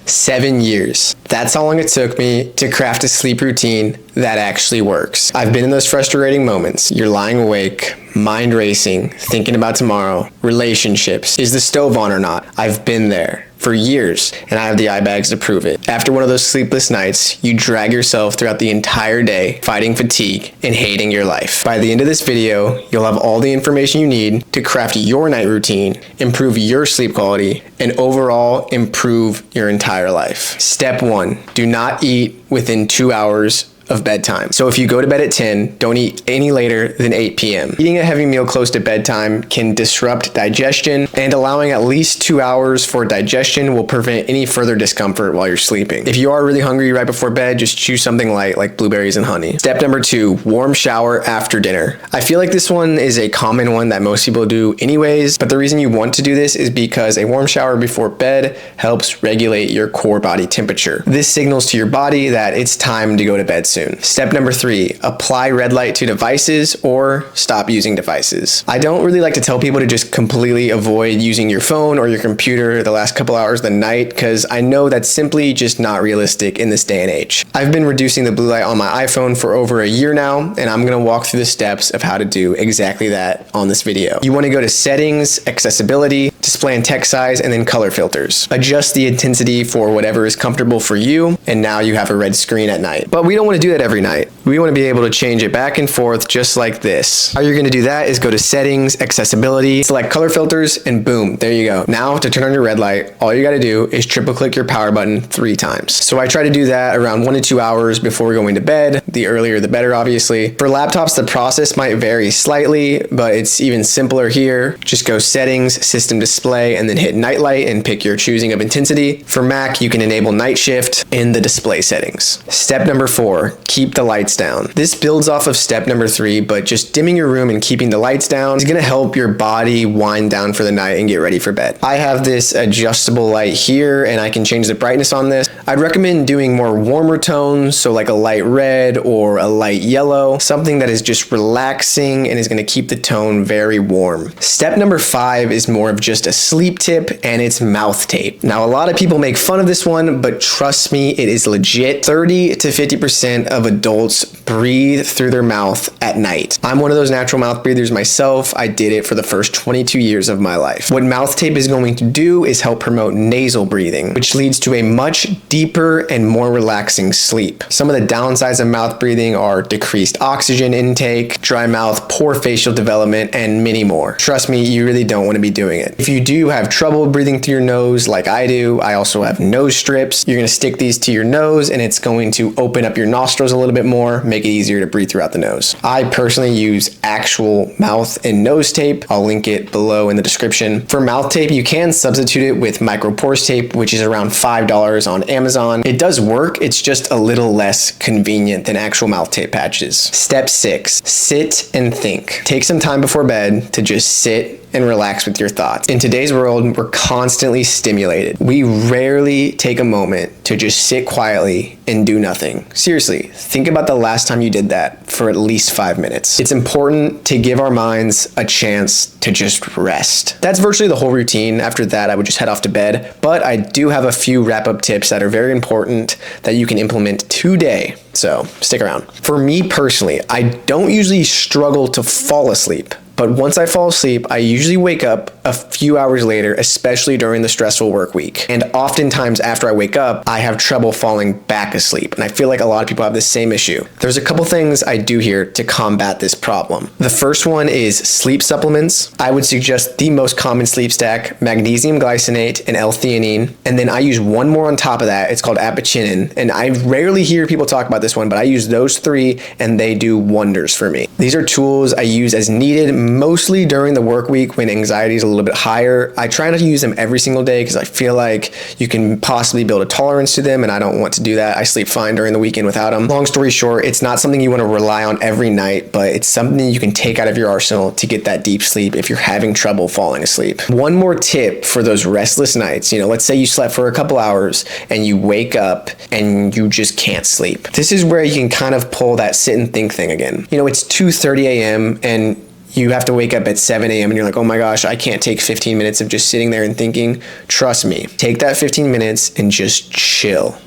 7 years. That's how long it took me to craft a sleep routine that actually works. I've been in those frustrating moments. You're lying awake, mind racing, thinking about tomorrow, relationships. Is the stove on or not? I've been there for years, and I have the eye bags to prove it. After one of those sleepless nights, you drag yourself throughout the entire day, fighting fatigue and hating your life. By the end of this video, you'll have all the information you need to craft your night routine, improve your sleep quality, and overall improve your entire life. Step 1, do not eat within 2 hours of bedtime. So if you go to bed at 10, don't eat any later than 8 p.m. Eating a heavy meal close to bedtime can disrupt digestion, and allowing at least 2 hours for digestion will prevent any further discomfort while you're sleeping. If you are really hungry right before bed, just choose something light like blueberries and honey. Step number 2, warm shower after dinner. I feel like this one is a common one that most people do anyways, but the reason you want to do this is because a warm shower before bed helps regulate your core body temperature. This signals to your body that it's time to go to bed soon. Step number 3, apply red light to devices or stop using devices. I don't really like to tell people to just completely avoid using your phone or your computer the last couple hours of the night, because I know that's simply just not realistic in this day and age. I've been reducing the blue light on my iPhone for over a year now, and I'm gonna walk through the steps of how to do exactly that on this video. You wanna go to settings, accessibility, display and text size, and then color filters. Adjust the intensity for whatever is comfortable for you, and now you have a red screen at night. But we don't wanna do that every night. We want to be able to change it back and forth just like this. How you're going to do that is go to settings, accessibility, select color filters, and boom, there you go. Now to turn on your red light, all you got to do is triple click your power button 3 times. So I try to do that around 1 to 2 hours before going to bed. The earlier the better, obviously. For laptops, the process might vary slightly, but it's even simpler here. Just go settings, system display, and then hit night light and pick your choosing of intensity. For Mac, you can enable night shift in the display settings. Step number 4, keep the lights down. This builds off of step number 3, but just dimming your room and keeping the lights down is gonna help your body wind down for the night and get ready for bed. I have this adjustable light here, and I can change the brightness on this. I'd recommend doing more warmer tones, so like a light red or a light yellow, something that is just relaxing and is gonna keep the tone very warm. Step number 5 is more of just a sleep tip, and it's mouth tape. Now, a lot of people make fun of this one, but trust me, it is legit. 30 to 50% of adults breathe through their mouth at night. I'm one of those natural mouth breathers myself. I did it for the first 22 years of my life. What mouth tape is going to do is help promote nasal breathing, which leads to a much deeper and more relaxing sleep. Some of the downsides of mouth breathing are decreased oxygen intake, dry mouth, poor facial development, and many more. Trust me, you really don't want to be doing it. If you do have trouble breathing through your nose like I do, I also have nose strips. You're going to stick these to your nose, and it's going to open up your nostrils a little bit more, make it easier to breathe throughout the nose. I personally use actual mouth and nose tape. I'll link it below in the description. For mouth tape, you can substitute it with micropores tape, which is around $5 on Amazon. It does work, it's just a little less convenient than actual mouth tape patches. Step 6, sit and think. Take some time before bed to just sit and relax with your thoughts. In today's world, we're constantly stimulated. We rarely take a moment to just sit quietly and do nothing. Seriously, think about the last time you did that for at least 5 minutes. It's important to give our minds a chance to just rest. That's virtually the whole routine. After that, I would just head off to bed, but I do have a few wrap-up tips that are very important that you can implement today. So stick around. For me personally, I don't usually struggle to fall asleep. But once I fall asleep, I usually wake up a few hours later, especially during the stressful work week. And oftentimes after I wake up, I have trouble falling back asleep. And I feel like a lot of people have the same issue. There's a couple things I do here to combat this problem. The first one is sleep supplements. I would suggest the most common sleep stack, magnesium glycinate and L-theanine. And then I use one more on top of that. It's called apachinin. And I rarely hear people talk about this one, but I use those 3 and they do wonders for me. These are tools I use as needed, mostly during the work week when anxiety is a little bit higher. I try not to use them every single day because I feel like you can possibly build a tolerance to them, and I don't want to do that. I sleep fine during the weekend without them. Long story short, it's not something you want to rely on every night, but it's something you can take out of your arsenal to get that deep sleep if you're having trouble falling asleep. One more tip for those restless nights. Let's say you slept for a couple hours and you wake up and you just can't sleep. This is where you can kind of pull that sit and think thing again. It's 2:30 a.m. and you have to wake up at 7 a.m. and you're like, oh my gosh, I can't take 15 minutes of just sitting there and thinking. Trust me, take that 15 minutes and just chill.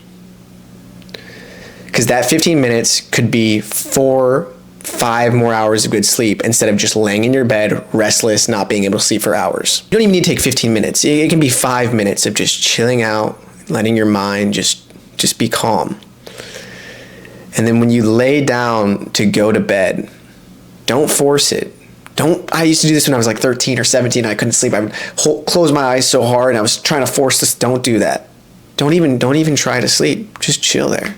Because that 15 minutes could be 4-5 more hours of good sleep instead of just laying in your bed, restless, not being able to sleep for hours. You don't even need to take 15 minutes. It can be 5 minutes of just chilling out, letting your mind just be calm. And then when you lay down to go to bed, don't force it. I used to do this when I was like 13 or 17. I couldn't sleep. I would close my eyes so hard and I was trying to force this. Don't do that. Don't even try to sleep. Just chill there.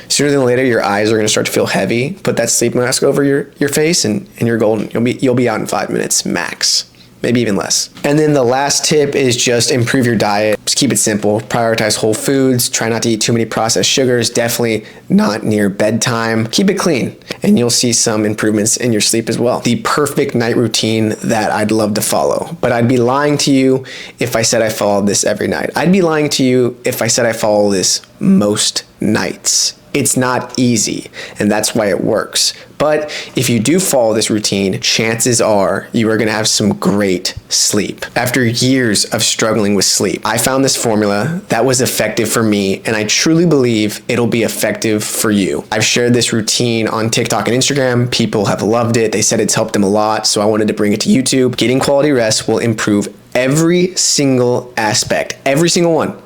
Sooner than later, your eyes are going to start to feel heavy. Put that sleep mask over your face and you're golden. You'll be out in 5 minutes max, maybe even less. And then the last tip is just improve your diet. Just keep it simple. Prioritize whole foods. Try not to eat too many processed sugars. Definitely not near bedtime. Keep it clean and you'll see some improvements in your sleep as well. The perfect night routine that I'd love to follow, but I'd be lying to you if I said I followed this every night. I'd be lying to you if I said I follow this most nights. It's not easy, and that's why it works. But if you do follow this routine, chances are you are gonna have some great sleep. After years of struggling with sleep, I found this formula that was effective for me, and I truly believe it'll be effective for you. I've shared this routine on TikTok and Instagram. People have loved it. They said it's helped them a lot, so I wanted to bring it to YouTube. Getting quality rest will improve every single aspect, every single one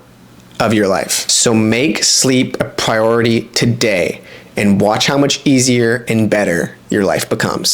of your life. So make sleep a priority today and watch how much easier and better your life becomes.